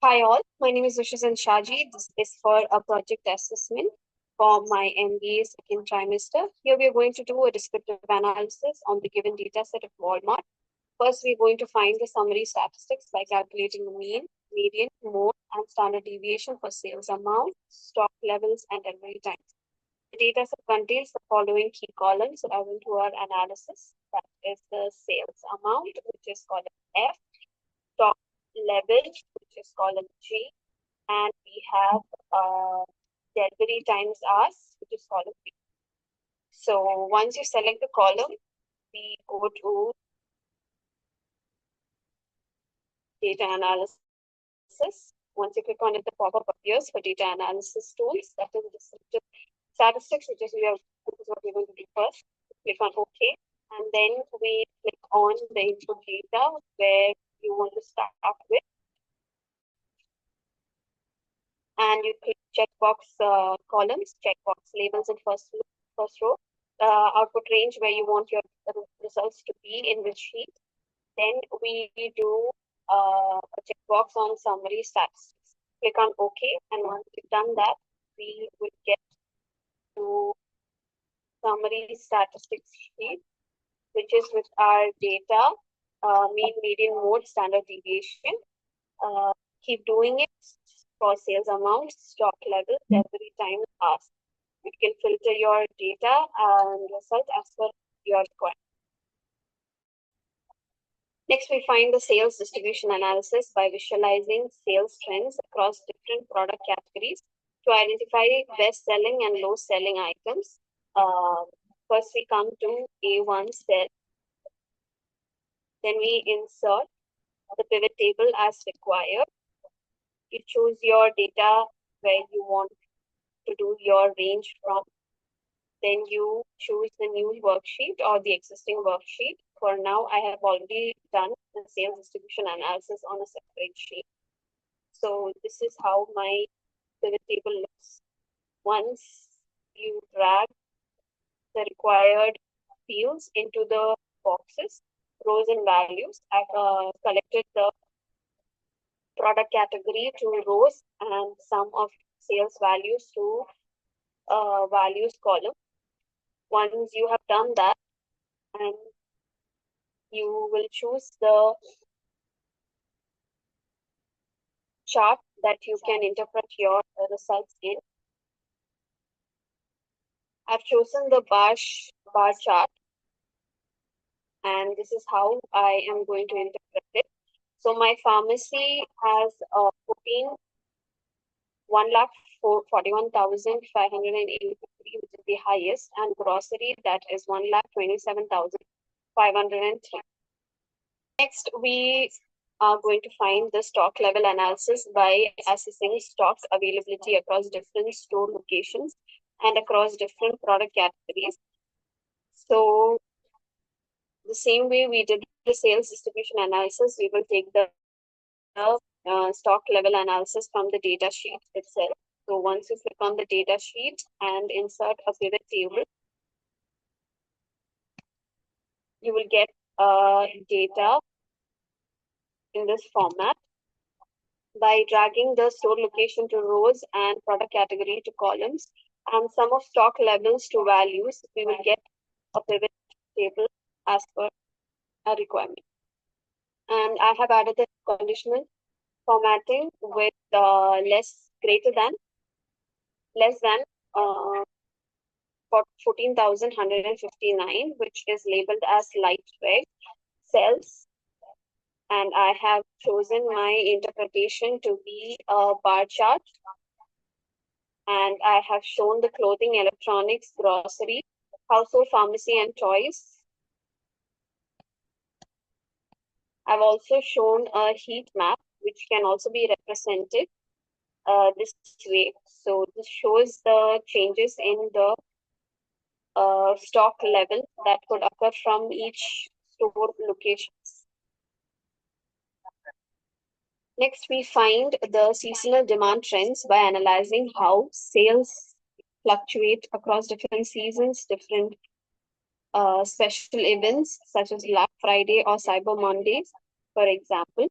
Hi all, my name is Vishwasan Shaji. This is for a project assessment for my MBA second trimester. Here we are going to do a descriptive analysis on the given data set of Walmart. First, we're going to find the summary statistics by calculating the mean, median, mode, and standard deviation for sales amount, stock levels, and delivery times. The data set contains the following key columns relevant to our analysis. That is the sales amount, which is column F, stock level, which is column G, and we have delivery times hours, which is column B. So once you select the column, we go to data analysis. Once you click on it, the pop-up appears for data analysis tools. That is descriptive statistics, which is what we're going to do first. Click on OK, and then we click on the input data where you want to start with, and you click checkbox columns, checkbox labels in first row, output range where you want your results to be in which sheet. Then we do a checkbox on summary statistics. Click on OK, and once you've done that, we will get to summary statistics sheet, which is with our data, mean, median, mode, standard deviation. Keep doing it for sales amount, stock level, delivery time, ask. You can filter your data and result as per your requirement. Next, we find the sales distribution analysis by visualizing sales trends across different product categories to identify best-selling and low-selling items. First, we come to A1 cell. Then we insert the pivot table as required. You choose your data where you want to do your range from. Then you choose the new worksheet or the existing worksheet. For now, I have already done the sales distribution analysis on a separate sheet. So this is how my pivot table looks. Once you drag the required fields into the boxes, rows and values, I've collected the product category to rows and sum of sales values to values column. Once you have done that, and you will choose the chart that you can interpret your results in. I've chosen the bar chart, and this is how I am going to interpret it. So my pharmacy has 1,41,583, which is the highest, and grocery, that is 1,27,503. Next, we are going to find the stock level analysis by assessing stock availability across different store locations and across different product categories. So the same way we did the sales distribution analysis, we will take the stock level analysis from the data sheet itself. So once you click on the data sheet and insert a pivot table, you will get data in this format. By dragging the store location to rows and product category to columns and sum of stock levels to values, we will get a pivot table as per our requirement. And I have added the conditional formatting with less than 14,159, which is labeled as light red cells. And I have chosen my interpretation to be a bar chart. And I have shown the clothing, electronics, grocery, household, pharmacy, and toys. I've also shown a heat map, which can also be represented this way. So this shows the changes in the stock level that could occur from each store locations. Next, we find the seasonal demand trends by analyzing how sales fluctuate across different seasons, different special events such as Black Friday or Cyber Mondays, for example.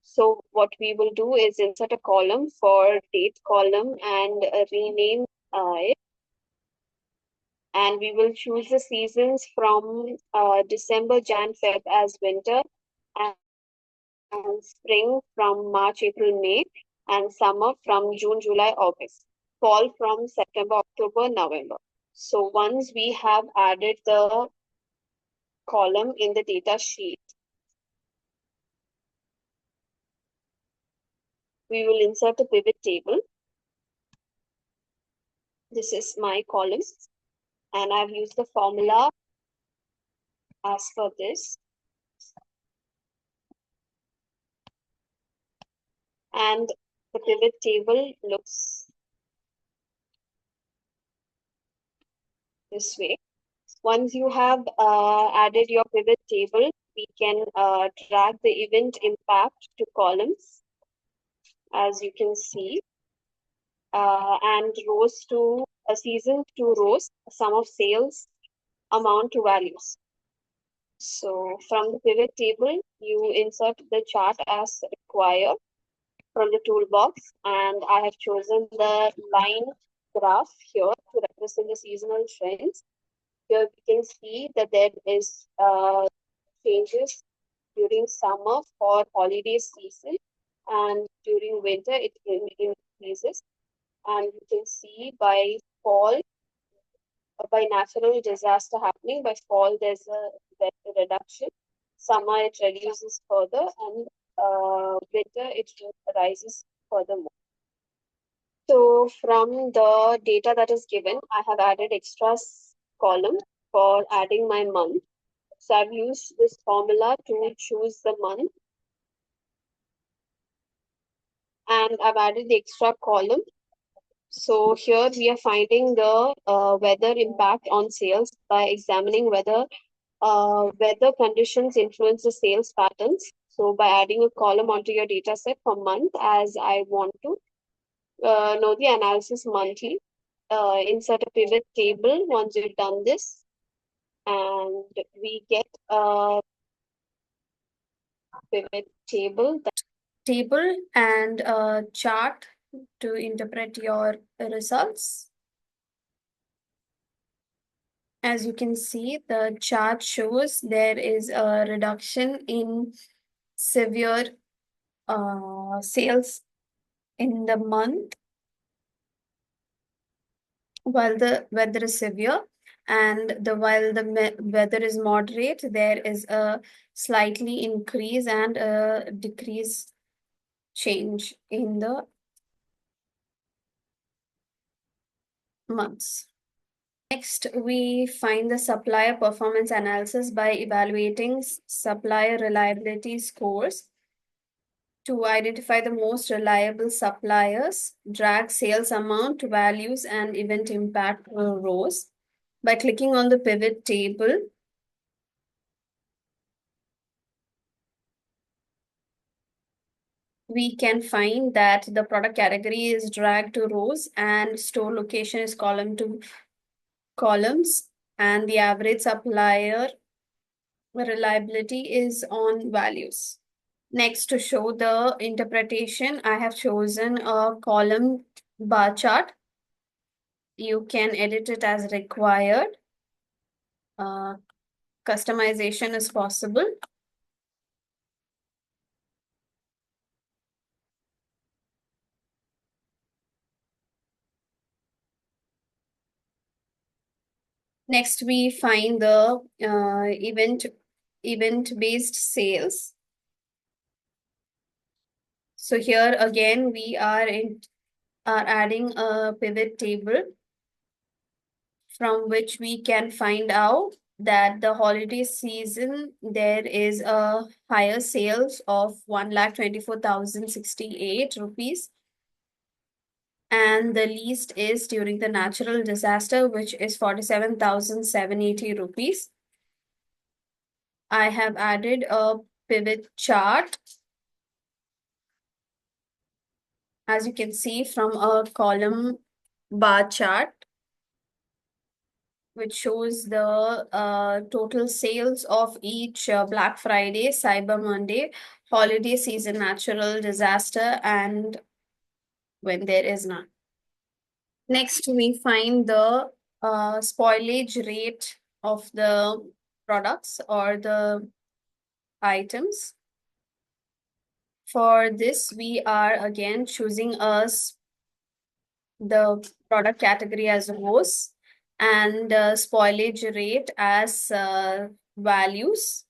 So what we will do is insert a column for date column and rename it. And we will choose the seasons from December, Jan, Feb as winter, and spring from March, April, May, and summer from June, July, August, fall from September, October, November. So once we have added the column in the data sheet, we will insert a pivot table. This is my column, and I've used the formula as per this. And the pivot table looks this way. Once you have added your pivot table, we can drag the event impact to columns, as you can see, and rows to a season to rows, sum of sales, amount to values. So from the pivot table, you insert the chart as required from the toolbox, and I have chosen the line graph here to represent the seasonal trends. Here we can see that there is changes during summer for holiday season, and during winter it increases. And you can see by fall, by natural disaster happening, by fall there's a reduction. Summer it reduces further, and winter it rises furthermore. So from the data that is given, I have added extra column for adding my month. So I've used this formula to choose the month, and I've added the extra column. So here we are finding the weather impact on sales by examining whether weather conditions influence the sales patterns. So by adding a column onto your data set for month, as I want to know the analysis monthly, insert a pivot table once you've done this, and we get a pivot table and a chart to interpret your results. As you can see, the chart shows there is a reduction in severe sales in the month while the weather is severe, and while the weather is moderate, there is a slightly increase and a decrease change in the months. Next, we find the supplier performance analysis by evaluating supplier reliability scores to identify the most reliable suppliers, drag sales amount, values, and event impact rows. By clicking on the pivot table, we can find that the product category is dragged to rows and store location is column to columns, and the average supplier reliability is on values. Next, to show the interpretation, I have chosen a column bar chart. You can edit it as required. Customization is possible. Next, we find the event-based sales. So here again, we are adding a pivot table from which we can find out that the holiday season there is a higher sales of 1,24,068 rupees, and the least is during the natural disaster, which is 47,780 rupees. I have added a pivot chart, as you can see, from a column bar chart, which shows the total sales of each Black Friday, Cyber Monday, holiday season, natural disaster, and when there is none. Next, we find the spoilage rate of the products or the items. For this, we are again choosing the product category as rows and spoilage rate as values.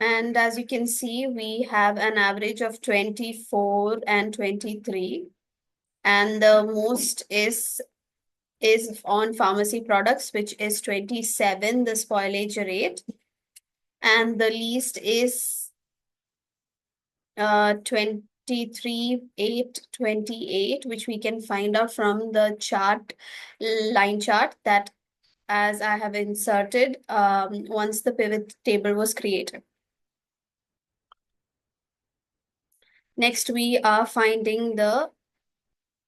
And as you can see, we have an average of 24 and 23. And the most is on pharmacy products, which is 27, the spoilage rate. And the least is 23, 8, 28, which we can find out from the chart, line chart that as I have inserted once the pivot table was created. Next, we are finding the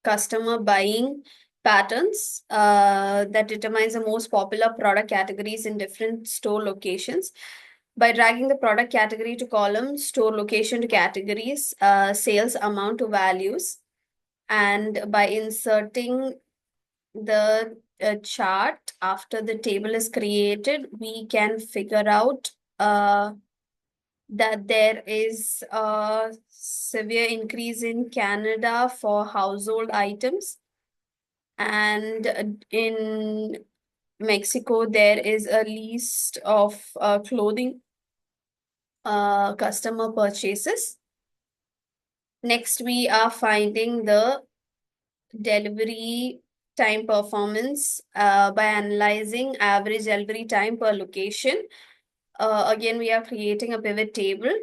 customer buying patterns that determines the most popular product categories in different store locations. By dragging the product category to column, store location to categories, sales amount to values, and by inserting the chart after the table is created, we can figure out that there is a severe increase in Canada for household items, and in Mexico there is a list of clothing customer purchases. Next, we are finding the delivery time performance by analyzing average delivery time per location. Again, we are creating a pivot table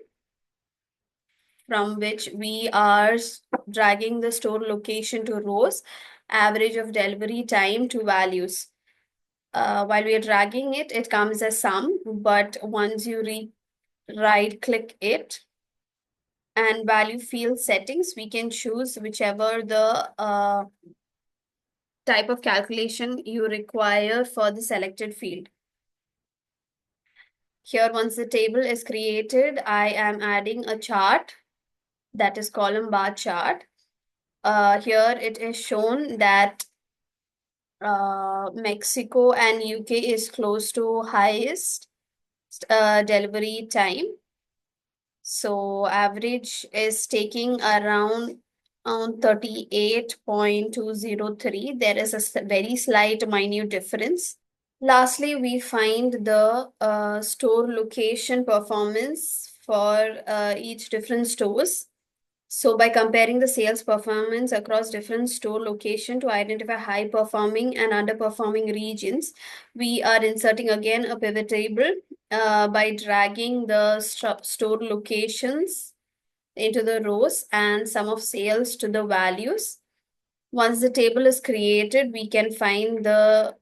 from which we are dragging the store location to rows, average of delivery time to values. While we are dragging it, it comes as sum, but once you right click it and value field settings, we can choose whichever the type of calculation you require for the selected field. Here, once the table is created, I am adding a chart that is column bar chart. Here it is shown that Mexico and UK is close to highest delivery time. So average is taking around 38.203. There is a very slight minute difference. Lastly, we find the store location performance for each different stores. So by comparing the sales performance across different store location to identify high performing and underperforming regions, we are inserting again a pivot table by dragging the store locations into the rows and sum of sales to the values. Once the table is created, we can find the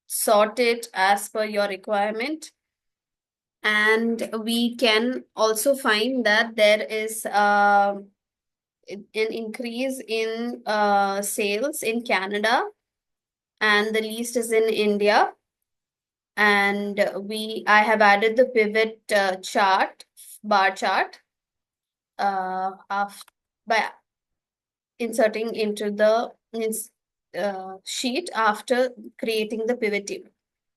sort it as per your requirement. And we can also find that there is an increase in sales in Canada, and the least is in India. And I have added the pivot chart, bar chart, by inserting into the sheet after creating the pivot table.